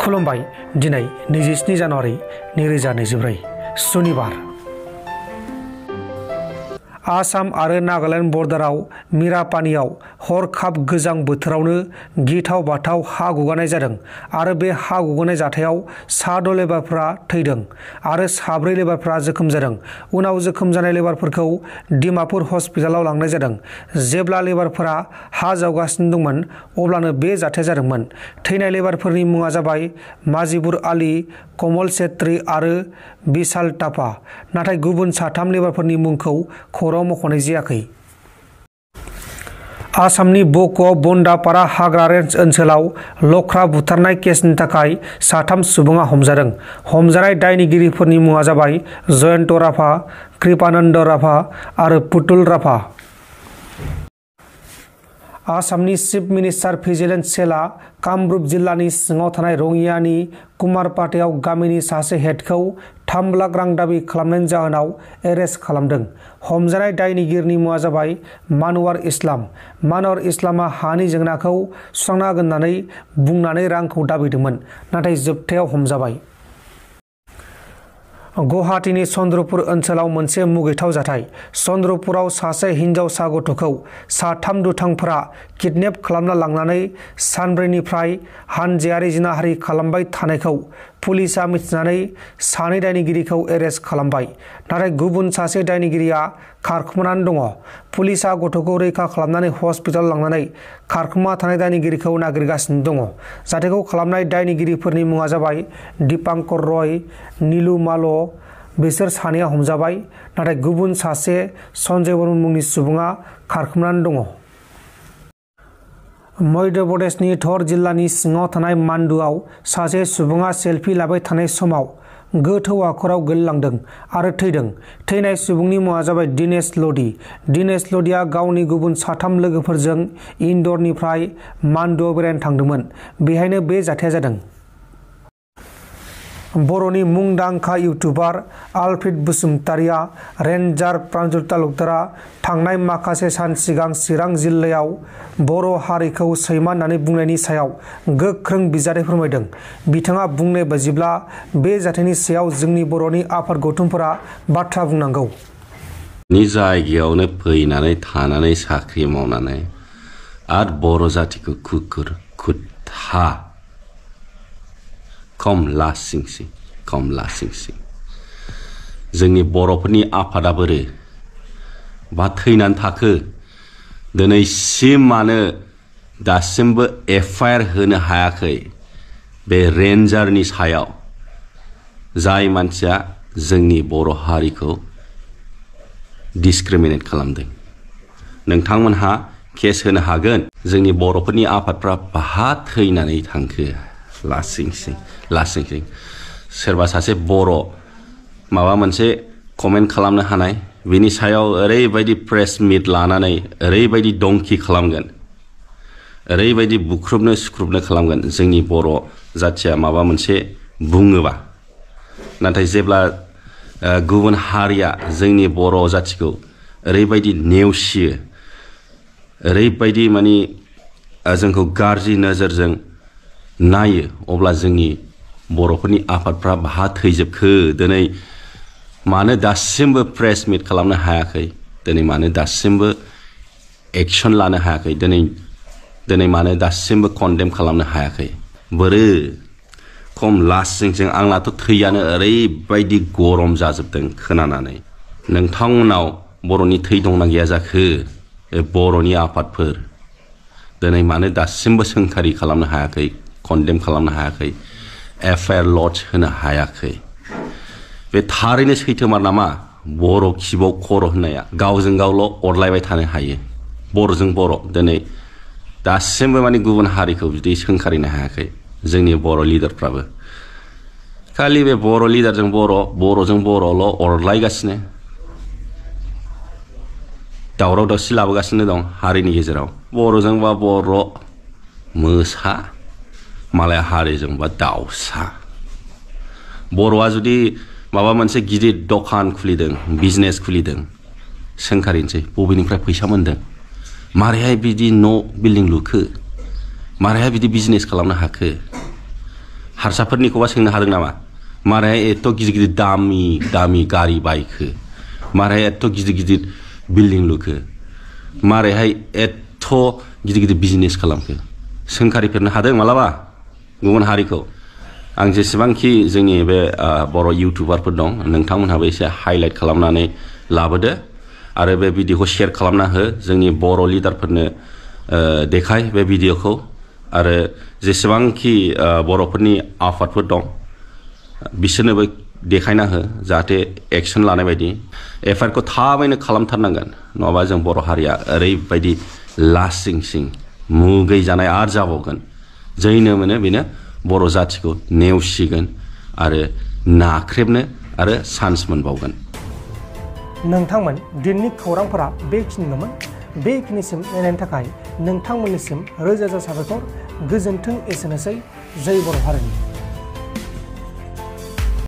खुलुमबाय दिनै 27 जानुवारि 2024 सुनिबार आसाम आरो नागालेण्ड बर्डाराव मिरापानियाव हरखाब गोजां बोथोरावनो गिथाव बाथाव हा गुगानाय जादों आरो बे हा गुगानाय जाथायाव 6 लेबारफोरा थैदों आरो 4 लेबारफोरा जोखोम जादों। उनाव जोखोम जानाय लेबारफोरखौ डिमापुर हस्पिटालाव लांनाय जादों। जेब्ला लेबारफोरा हा जावगासिनो दंमोन अब्लानो बे जाथाया जादोंमोन। थैनाय लेबारफोरनि मुङा जाबाय माजिबुर आली, कमल छेत्री आरो बिशाल टापा, नाथाय गुबुन 3 लेबारफोरनि मुंखौ खौराङाव मख'नाय जायाखै। आसामनि बक'आव बन्दापारा हाग्रा रेन्ज ओनसोलाव लख्रा बुथारनाय केसनि थाखाय 3 सुबुङा हमजादों। हमजानाय दायनिगिरिफोरनि मुङा जाबाय जयन्त राभा, कृपानन्द राभा आरो पुतुल राभा। आसामनि चिफ मिनिस्टार भिजिलेन्स सेलआ कामरुप जिल्लानि सिङाव थानाय रङियानि कुमारपाटायाव गामिनि सासे हेडखौ 3 लाख रां दाबि खालामनायनि जाहोनाव एरेस्ट खालामदों। हमजानाय दायनिगिरिनि मुङा जाबाय मानवार इस्लाम। मानवार इस्लामआ हानि जेंनाखौ सुस्रांना होगोन होननानै बुंनानै रांखौ दाबिदोंमोन, नाथाय जोबथायाव हमजाबाय। गुवाहाटीनि चन्द्रपुर ओनसोलाव मोनसे मुगैथाव जाथाय। चन्द्रपुराव सासे हिन्जावसा गथ'खौ 3 दुथांफोरा किडनेप खालामना लांनानै सानब्रैनिफ्राय हानजायारि जिनाहारि खालामबाय थानायखौ पुलिसआ मिथिनानै 2 दायनिगिरिखौ एरेस्ट खालामबाय, नाथाय गुबुन सासे दायनिगिरिया खारखोमानानै दङ। पुलिसआ गथ'खौ रैखा खालामनानै हस्पिटालाव लांनानै खारखोमा थानाय दायनिगिरिखौ नागिरगासिनो दङ। जाथायखौ खालामनाय दायनिगिरिफोरनि मुङा जाबाय दीपांकर रय, नीलू माल। बिसोर 2आ हमजाबाय, नाथाय गुबुन सासे सन्जय बर्मन मुंनि सुबुङा खारखोमानानै दङ। मध्य प्रदेशनि धर जिल्लानि सिङाव थानाय मान्डुआव सासे सुबुङा सेलफि लाबाय थानाय समाव गोथौ हाखराव गोलैलांदों आरो थैदों। थैनाय सुबुंनि मुङा जाबाय दिनेश ल'धि। दिनेश ल'धिआ गावनि गुबुन 3 लोगोफोरजों इन्दरनिफ्राय मान्डुआव बेरायनो थांदोंमोन। बेहायनो बे जाथाया जादों। बर'नि मुंदांखा इउटुबार आलफ्रिड बसुमतारीआ रेन्जार प्रान्जल तालुकदारआ थांनाय माखासे सान सिगां चिरां जिल्लायाव बर' हारिखौ सैमा होननानै बुंनायनि सायाव गोख्रों बिजाथि फोरमायदों। बिथाङा बुंनाय बायदिब्ला बे जाथायनि सायाव जोंनि बर'नि आफाद गौथुमफोरा बाथ्रा बुंनांगौ। नि जायगायावनो फैनानै थानानै साख्रि मावनानै आरो बर' जातिखौ कुकुर कुत्ता कमला सिंसिं जोंनि बर'फोरनि आफादा बोरो बा थैनानै थाखो दिनैसिम मानो दासिमबो एफआइआर होनो हायाखै बे रेन्जारनि सायाव जाय मानसिया जोंनि बर' हारिखौ डिसक्रिमिनेट खालामदों। नोंथांमोनहा केस होनो हागोन। जोंनि बर'फोरनि आफादफ्रा बाहा थैनानै थांखो लासिंसिं सोरबा सासे बर' माबा मोनसे कमेन्ट खालामनो हानाय, बिनि सायाव ओरैबायदि प्रेस मिट लानानै ओरैबायदि दंखि खालामगोन, ओरैबायदि बुख्रुबनो सुख्रुबनो खालामगोन जोंनि बर' जाथिया माबा मोनसे बुङोबा। नाथाय जेब्ला गुबुन हारिया जोंनि बर' जाथिखौ ओरैबायदि नेवसियो, ओरैबायदि माने जोंखौ गाज्रि नोजोरजों नायो, अब्ला जोंनि बर'फोरनि आफादफ्रा बाहा थैजोबखो? दिनै मानो दासिमबो प्रेस मिट खालामनो हायाखै? दिनै मानो दासिमबो एक्सन लानो हायाखै? दिनै मानो दासिमबो कन्डेम खालामनो हायाखै? बोरो खम लासिंसिं आंनाथ' थैयानो ओरैबायदि गरम जाजोबदों खोनानानै। नोंथांमोनाव बर'नि थै दंना गैया जाखो? बर'नि आफादफोर दिनै मानो दासिमबो सोंखारि खालामनो हायाखै, कन्डेम खालामनो हायाखै, एफआइआर लड्ज होनो हायाखै? बे थारैनो सैथोमार नामा? बर' खिबाव खर' होननाया गावजों गावल' अरलायबाय थानो हायो। बर'जों बर' दिनै दासिमबो माने गुबुन हारिखौ बिदि सोंखारिनो हायाखै जोंनि बर' लिडारफ्राबो। खालि बे बर' लिडारजों बर'जों बर'ल' अरलायगासिनो, दावराव दावसि लाबोगासिनो दं हारिनि गेजेराव। बर'जोंबा बर' मोसा, मालाय हारिजोंबा दाउसा। बर'आ जुदि माबा मोनसे गिदिर दखान खुलिदों, बिजनेस खुलिदों, सोंखारिनोसै बबेनिफ्राय फैसा मोन्दों, मारैहाय बिदि न' बिल्डिं लुखो, मारैहाय बिदि बिजनेस खालामनो हाखो? हारसाफोरनिखौबा सोंनो हादों नामा मारै एथ' गिदिर गिदिर दामि गारि बायखो मारै एथ' गिदिर गिदिर बिल्डिं लुखो मारैहाय एथ' गिदिर गिदिर बिजनेस खालामखो सोंखारिफेरनो हादों मालाबा गुबुन हारिखौ आं जेसेबांखि जोंनि बे बर' इउटुबारफोर दं नोंथांमोनहाबो एसे हाइलाइट खालामनानै लाबोदो आरो बे भिडिअखौ शेयार खालामना हो जोंनि बर' लिडारफोरनो देखाय बे भिडिअखौ आरो जेसेबांखि बर'फोरनि आफादफोर दं बिसोरनोबो देखायना हो जाहाथे एक्सन लानाय बायदि एफआइआरखौ थाबैनो खालामथारनांगोन नङाबा जों बर' हारिया ओरैबायदि लासिं सिं मुगै जानाय आरो जाबावगोन जैनो मोनो बेनो बर' जाथिखौ नेवसिगोन आरो नाख्रेबनो आरो चान्स मोनबावगोन नोंथांमोन दिननि खौरांफोरा बेखिनिल'मोन बेखिनिसिम नायनायनि थाखाय नोंथांमोननिसिम रोजा रोजा साबायखर गोजोन्थों एसेनोसै जै बर' हारिनि